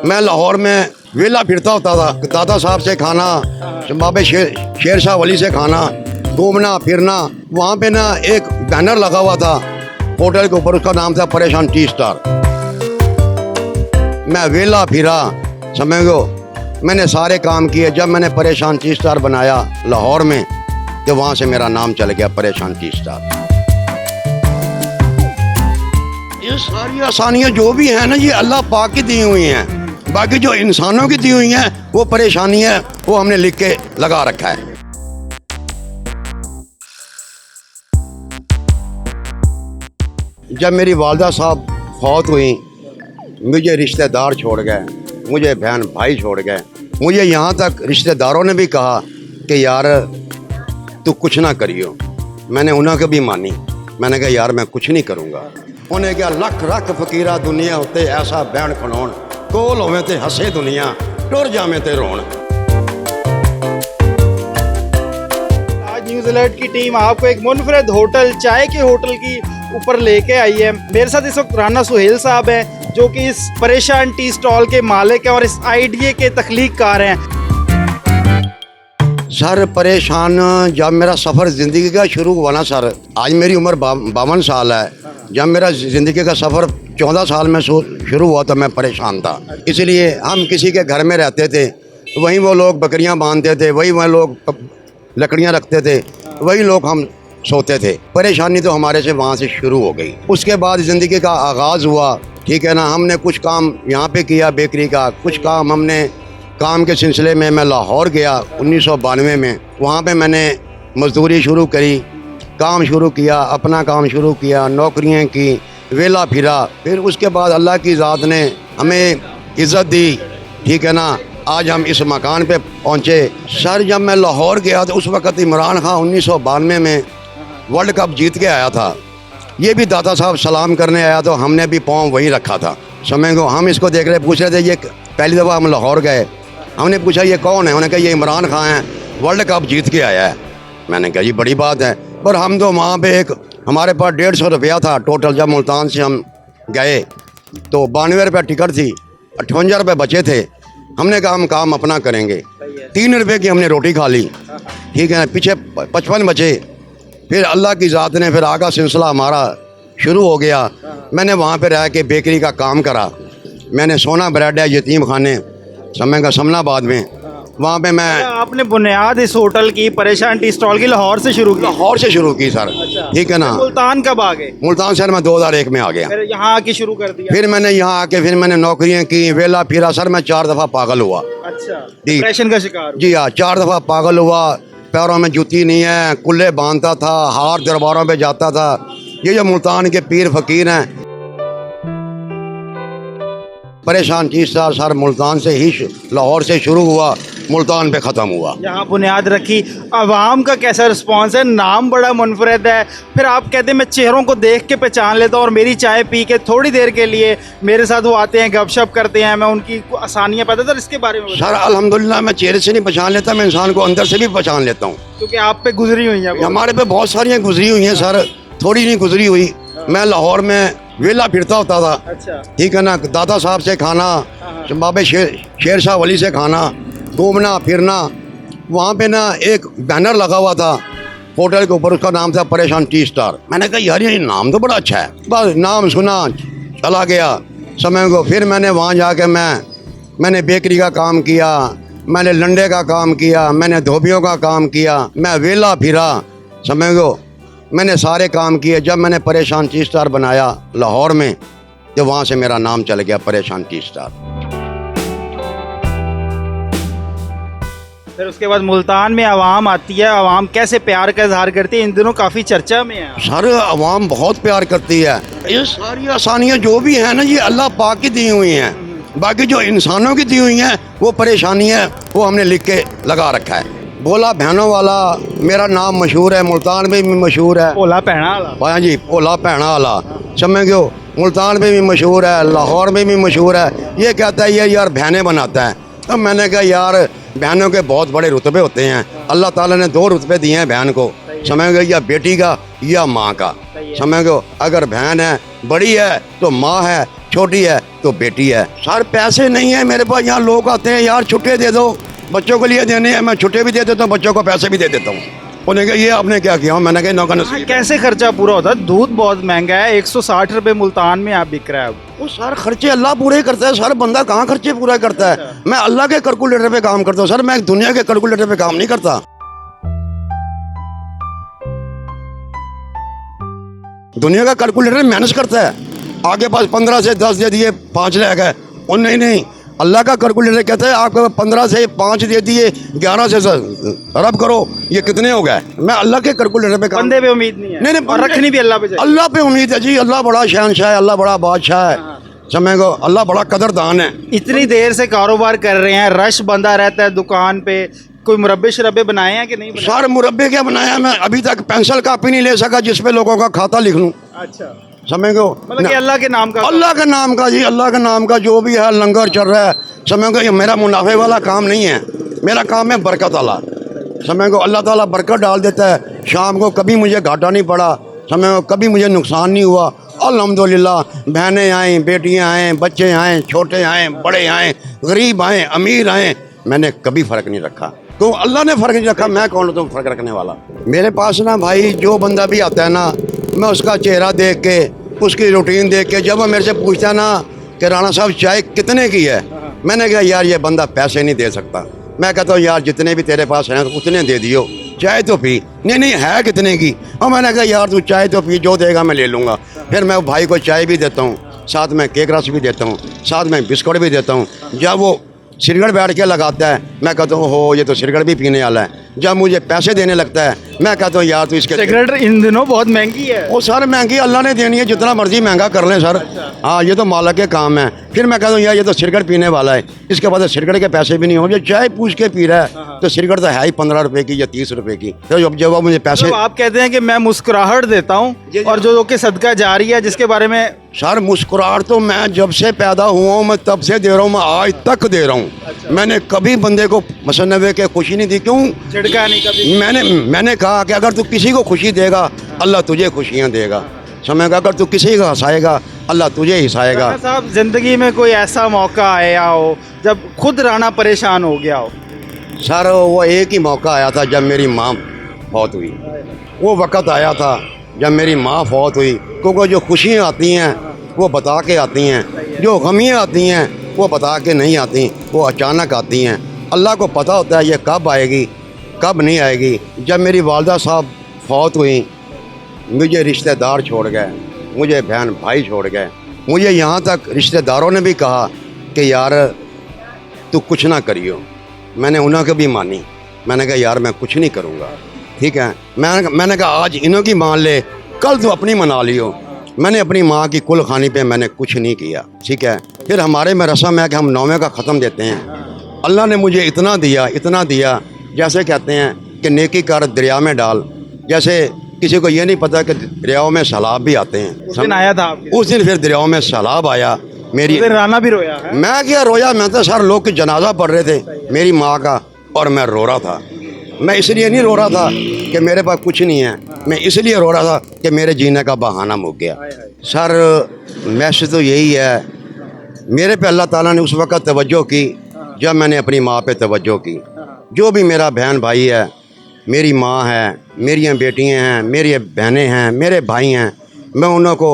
मैं लाहौर में वेला फिरता होता था, दादा साहब से खाना, बाबे शेर शाह वली से खाना, घूमना फिरना। वहाँ पे ना एक बैनर लगा हुआ था होटल के ऊपर, उसका नाम था परेशान टी स्टार। मैं वेला फिरा, समझो मैंने सारे काम किए। जब मैंने परेशान टी स्टार बनाया लाहौर में, तो वहाँ से मेरा नाम चल गया परेशान टी स्टार। ये सारी आसानियाँ जो भी हैं ना, ये अल्लाह पाक की दी हुई हैं। बाकी जो इंसानों की दी हुई हैं वो परेशानी है, वो हमने लिख के लगा रखा है। जब मेरी वालदा साहब फौत हुई, मुझे रिश्तेदार छोड़ गए, मुझे बहन भाई छोड़ गए। मुझे यहाँ तक रिश्तेदारों ने भी कहा कि यार तू कुछ ना करियो। मैंने उन्हें भी मानी। मैंने कहा यार मैं कुछ नहीं करूँगा। उन्हें क्या लख रख फकीरा दुनिया उत्ते ऐसा बैन खड़ोन, कोल होवे ते हसे दुनिया, टुर जावे ते रोन। आज न्यूज़ अलर्ट की टीम आपको एक मुनफरद होटल, चाय के होटल की ऊपर लेके आई है। मेरे साथ इस वक्त राना सुहेल साहब हैं, जो कि इस परेशान टी स्टॉल के मालिक हैं और इस आइडिया के तख्लीककार हैं। सर परेशान, जब मेरा सफ़र ज़िंदगी का शुरू हुआ ना सर, आज मेरी उम्र 52 साल है। जब मेरा ज़िंदगी का सफ़र 14 साल में शुरू हुआ तो मैं परेशान था। इसलिए हम किसी के घर में रहते थे, वहीं वो लोग बकरियां बांधते थे, वही वह लोग लकड़ियां रखते थे, वही लोग हम सोते थे। परेशानी तो हमारे से वहाँ से शुरू हो गई। उसके बाद ज़िंदगी का आगाज़ हुआ, ठीक है ना। हमने कुछ काम यहाँ पे किया बेकरी का, कुछ काम हमने काम के सिलसिले में मैं लाहौर गया 1992 में। वहाँ पे मैंने मजदूरी शुरू करी, काम शुरू किया, अपना काम शुरू किया, नौकरियाँ की, वेला फिरा। फिर उसके बाद अल्लाह की ज़ात ने हमें इज़्ज़त दी, ठीक है ना। आज हम इस मकान पे पहुँचे। सर जब मैं लाहौर गया तो उस वक़्त इमरान खान 1992 में वर्ल्ड कप जीत के आया था। ये भी दादा साहब सलाम करने आया तो हमने भी पाँव वहीं रखा था। समझो हम इसको देख रहे, पूछ रहे थे। ये पहली दफ़ा हम लाहौर गए, हमने पूछा ये कौन है। उन्होंने कहा ये इमरान खान है, वर्ल्ड कप जीत के आया है। मैंने कहा ये बड़ी बात है। पर हम तो वहाँ पे एक हमारे पास 150 रुपया था टोटल। जब मुल्तान से हम गए तो 92 रुपये टिकट थी, 58 रुपये बचे थे। हमने कहा हम काम अपना करेंगे। 3 रुपये की हमने रोटी खा ली, ठीक है। पीछे 55 बचे। फिर अल्लाह की ज़ात ने फिर आगा सिलसिला हमारा शुरू हो गया। मैंने वहाँ पे रह के बेकरी का काम करा। मैंने सोना ब्रेड है यतीम खाने समय का समनाबाद में, वहाँ पे मैं। आपने बुनियाद इस होटल की, परेशान टी स्टॉल की, लाहौर से शुरू की? लाहौर से शुरू की सर, ठीक है ना। मुल्तान कब आ गए? मुल्तान सर मैं 2001 में आ गया। फिर यहाँ आके शुरू कर दिया? फिर मैंने यहाँ आके फिर मैंने नौकरियाँ की, वेला फिरा। सर मैं 4 दफ़ा पागल हुआ। अच्छा, डिप्रेशन का शिकार हुआ? जी हाँ, 4 दफ़ा पागल हुआ। पैरों में जूती नहीं है, कुल्ले बांधता था, हार दरबारों पे जाता था। ये जो मुल्तान के पीर फकीर हैं, परेशान टी स्टार सर मुल्तान से ही, लाहौर से शुरू हुआ, मुल्तान पे ख़त्म हुआ। यहाँ बुनियाद रखी। आवाम का कैसा रिस्पांस है? नाम बड़ा मुनफरद है। फिर आप कहते हैं मैं चेहरों को देख के पहचान लेता हूँ, और मेरी चाय पी के थोड़ी देर के लिए मेरे साथ वो आते हैं, गपशप करते हैं, मैं उनकी आसानियाँ पता था। इसके बारे में सर अल्हम्दुलिल्लाह मैं चेहरे से नहीं पहचान लेता, मैं इंसान को अंदर से भी पहचान लेता हूँ। क्योंकि आप पे गुजरी हुई है। हमारे पे बहुत सारियाँ गुजरी हुई हैं सर, थोड़ी नहीं गुजरी हुई। मैं लाहौर में वेला फिरता होता था, अच्छा, ठीक है ना। दादा साहब से खाना, बाबे शेर शाह वली से खाना, घूमना फिरना। वहाँ पे ना एक बैनर लगा हुआ था होटल के ऊपर, उसका नाम था परेशान टी स्टार। मैंने कहा यार ये नाम तो बड़ा अच्छा है। बस नाम सुना, चला गया समय को। फिर मैंने वहाँ जाके मैंने बेकरी का काम किया, मैंने लंडे का काम किया, मैंने धोबियों का काम किया, मैं वेला फिरा। समय को मैंने सारे काम किए। जब मैंने परेशान टी स्टार बनाया लाहौर में, तो वहाँ से मेरा नाम चल गया परेशान टी स्टार। फिर उसके बाद मुल्तान में आवाम आती है। आवाम कैसे प्यार का इजहार करती है? इन दिनों काफ़ी चर्चा में है। सर आवाम बहुत प्यार करती है। ये सारी आसानियाँ जो भी हैं ना, ये अल्लाह पाक की दी हुई हैं। बाकी जो इंसानों की दी हुई हैं वो परेशानी है, वो हमने लिख के लगा रखा है। भोला बहनों वाला मेरा नाम मशहूर है, मुल्तान में भी मशहूर है। भोला भैणा वाला? हाँ जी, भोला भैणा वाला। समझ गए, मुल्तान में भी मशहूर है, लाहौर में भी मशहूर है। ये कहता है ये यार बहनें बनाता है। तो मैंने कहा यार बहनों के बहुत बड़े रुतबे होते हैं। अल्लाह ताला ने 2 रुतबे दिए हैं बहन को, समझ गए, या बेटी का या माँ का। समझ गए, अगर बहन है बड़ी है तो माँ है, छोटी है तो बेटी है। सर पैसे नहीं है मेरे पास, यहाँ लोग आते हैं यार छुट्टे दे दो, बच्चों के लिए देने हैं, मैं छुट्टे भी दे देता हूँ, बच्चों को पैसे भी दे देता हूँ। उन्हें कहा ये आपने क्या किया, मैंने कहा नौका नसीब। कैसे खर्चा पूरा होता है? दूध बहुत महंगा है, 160 रुपए मुल्तान में आप बिक रहा है अब। वो सर खर्चे अल्लाह पूरे करता है सर, बंदा कहाँ खर्चे पूरा करता है। मैं अल्लाह के कैलकुलेटर पे काम करता हूँ सर, मैं दुनिया के कैलकुलेटर पे काम नहीं करता। दुनिया का कैलकुलेटर मैनेज करता है, आगे पास 15 से 10 दे दिए 5 रह गए, और नहीं अल्लाह का कैलकुलेटर कहता है आपको 15 से 5 दे दिए 11 से रब करो ये कितने हो गए। मैं अल्लाह के कैलकुलेटर पे काम, बंदे पे उम्मीद नहीं है। नहीं और रखनी भी अल्लाह पे चाहिए। अल्लाह पे उम्मीद है जी। अल्लाह बड़ा शहनशाह है, अल्लाह बड़ा बादशाह है, समय को अल्लाह बड़ा कदरदान है। इतनी देर से कारोबार कर रहे हैं, रश बंदा रहता है दुकान पे, कोई मुरब्बे शरब्बे बनाए हैं कि नहीं बनाए? सर मुरब्बे क्या बनाया, मैं अभी तक पेंसिल कापी नहीं ले सका जिसपे लोगों का खाता लिख लूं। अच्छा, समय को मतलब कि अल्लाह के नाम का। अल्लाह के नाम का जी, अल्लाह के नाम का जो भी है लंगर चल रहा है। समय को ये मेरा मुनाफे वाला काम नहीं है, मेरा काम है बरकत वाला। समय को अल्लाह ताला बरकत डाल देता है, शाम को कभी मुझे घाटा नहीं पड़ा, समय को कभी मुझे नुकसान नहीं हुआ अल्हम्दुलिल्लाह। बहनें आएँ, बेटियाँ आएँ, बच्चे आएँ, छोटे आएँ, बड़े आएँ, गरीब आएँ, अमीर आएँ, मैंने कभी फ़र्क नहीं रखा। तो अल्लाह ने फ़र्क नहीं रखा, मैं कौन हूँ फ़र्क रखने वाला। मेरे पास ना भाई जो बंदा भी आता है ना, मैं उसका चेहरा देख के, उसकी रूटीन देख के, जब वो मेरे से पूछता ना कि राणा साहब चाय कितने की है, मैंने कहा यार ये बंदा पैसे नहीं दे सकता। मैं कहता हूँ यार जितने भी तेरे पास हैं उतने दे दियो, चाय तो पी। नहीं है कितने की। और मैंने कहा यार तू चाय तो पी, जो देगा मैं ले लूँगा। फिर मैं भाई को चाय भी देता हूँ, साथ में केक रस भी देता हूँ, साथ में बिस्कुट भी देता हूँ। जब वो सिगरेट बैठ के लगाता है मैं कहता हूँ हो ये तो सिगरेट भी पीने वाला है। जब मुझे पैसे देने लगता है मैं कहता हूँ यार तो इसके सिगरेट इन दिनों बहुत महंगी है। वो सर महंगी अल्लाह ने देनी है, जितना मर्जी महंगा कर लें सर। हाँ ये तो मालिक के काम है। फिर मैं कहता हूँ यार ये तो सिगरेट पीने वाला है, इसके बाद सिगरेट के पैसे भी नहीं हो, चाय पूछ के पी रहा है तो सिगरेट तो है ही 15 रुपए की या 30 रुपए की। तो जब वो मुझे पैसे, तो आप कहते हैं कि मैं मुस्कुराहट देता हूँ और जो कि सदका जारी है जिसके बारे में। सर मुस्कुराहट तो मैं जब से पैदा हुआ हूँ मैं तब से दे रहा हूँ, मैं आज तक दे रहा हूँ। मैंने कभी बंदे को मसनवे के खुशी नहीं दी। क्यों झिड़का नहीं कभी? मैंने कहा कि अगर तू किसी को खुशी देगा अल्लाह तुझे खुशियाँ देगा। समय का अगर तू किसी को हंसाएगा अल्लाह तुझे हंसाएगा। राणा साहब जिंदगी में कोई ऐसा मौका आया हो जब खुद राणा परेशान हो गया हो? सर वो एक ही मौका आया था जब मेरी माँ फौत हुई। वो वक़्त आया था जब मेरी माँ फौत हुई, क्योंकि जो खुशियाँ आती हैं वो बता के आती हैं, जो गमियाँ आती हैं वो बता के नहीं आती, वो अचानक आती हैं। अल्लाह को पता होता है ये कब आएगी कब नहीं आएगी। जब मेरी वालदा साहब फौत हुई मुझे रिश्तेदार छोड़ गए, मुझे बहन भाई छोड़ गए। मुझे यहाँ तक रिश्तेदारों ने भी कहा कि यार तू कुछ ना करियो। मैंने उन्हों को भी मानी, मैंने कहा यार मैं कुछ नहीं करूँगा, ठीक है। मैंने कहा आज इन्हों की मान ले, कल तू अपनी मना लियो। मैंने अपनी माँ की कुल खानी पे मैंने कुछ नहीं किया, ठीक है। फिर हमारे में रस्म है कि हम 9वें का ख़त्म देते हैं। अल्लाह ने मुझे इतना दिया, जैसे कहते हैं कि नेकी कर दरिया में डाल। जैसे किसी को ये नहीं पता कि दरियाओं में सैलाब भी आते हैं। उस दिन आया था आपके? उस दिन फिर दरियाओं में सैलाब आया। मेरी राणा भी रोया है? मैं क्या रोया, मैं तो सर लोग की जनाजा पढ़ रहे थे मेरी माँ का और मैं रो रहा था। मैं इसलिए नहीं रो रहा था कि मेरे पास कुछ नहीं है, मैं इसलिए रो रहा था कि मेरे जीने का बहाना मुक गया। सर मैसेज तो यही है, मेरे पे अल्लाह ताला ने उस वक़्त तवज्जो की जब मैंने अपनी माँ पे तवज्जो की। जो भी मेरा बहन भाई है, मेरी माँ है, मेरी बेटियाँ हैं, मेरी बहनें हैं, मेरे भाई हैं, मैं उन्हों को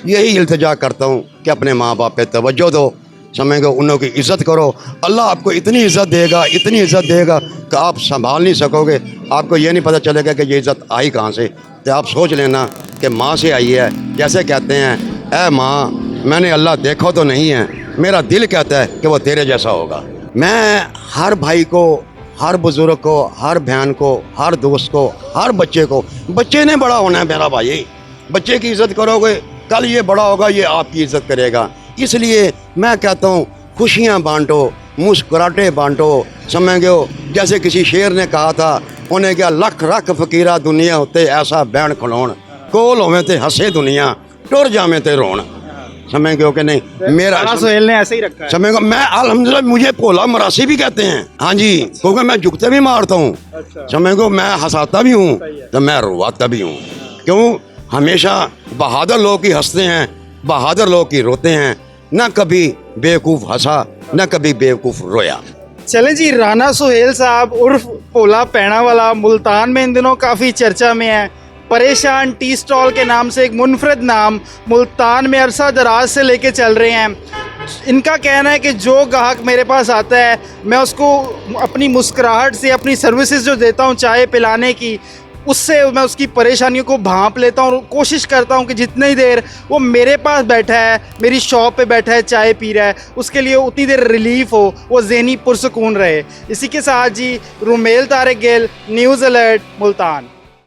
यही इल्तिजा करता हूँ कि अपने माँ बाप पे तवज्जो दो, समय को उन्हों की इज़्ज़त करो। अल्लाह आपको इतनी इज़्ज़त देगा कि आप संभाल नहीं सकोगे। आपको ये नहीं पता चलेगा कि ये इज़्ज़त आई कहाँ से। तो आप सोच लेना कि माँ से आई है। जैसे कहते हैं ऐ माँ मैंने अल्लाह देखा तो नहीं है, मेरा दिल कहता है कि वो तेरे जैसा होगा। मैं हर भाई को, हर बुज़ुर्ग को, हर बहन को, हर दोस्त को, हर बच्चे को, बच्चे ने बड़ा होना है मेरा भाई, बच्चे की इज़्ज़त करोगे कल ये बड़ा होगा, ये आपकी इज़्ज़त करेगा। इसलिए मैं कहता हूँ खुशियाँ बांटो, मुस्कुराहटे बांटो। समझो जैसे किसी शेर ने कहा था, उन्हें क्या लख रख फकीरा दुनिया होते ऐसा बैन खलोण, कोल होवे ते हंसे दुनिया टुर जावे ते रोण। समझ गए कि नहीं? मेरा सुहेल ने ऐसे ही रखा है। समझ गए, मैं अल्हम्दुलिल्लाह मुझे भोला मरासी भी कहते हैं। हाँ जी, क्योंकि मैं जुगते भी मारता हूँ। समझ गए, मैं हंसाता भी हूँ तो मैं रोवाता भी हूँ। क्यों? हमेशा बहादुर लोग ही हंसते हैं, बहादुर लोग ही रोते हैं। न कभी बेवकूफ़ हंसा न कभी बेवकूफ़ रोया। चलें जी, राना सुहेल साहब उर्फ भोला पैणा वाला मुल्तान में इन दिनों काफ़ी चर्चा में है। परेशान टी स्टॉल के नाम से एक मुनफरद नाम मुल्तान में अरसा दराज से लेके चल रहे हैं। इनका कहना है कि जो ग्राहक मेरे पास आता है मैं उसको अपनी मुस्कुराहट से, अपनी सर्विसेज जो देता हूँ चाय पिलाने की, उससे मैं उसकी परेशानियों को भांप लेता हूँ और कोशिश करता हूँ कि जितनी देर वो मेरे पास बैठा है, मेरी शॉप पे बैठा है, चाय पी रहा है, उसके लिए उतनी देर रिलीफ हो, वो ज़हनी पुरसकून रहे। इसी के साथ जी, रुमेल तारिक गिल, न्यूज़ अलर्ट, मुल्तान।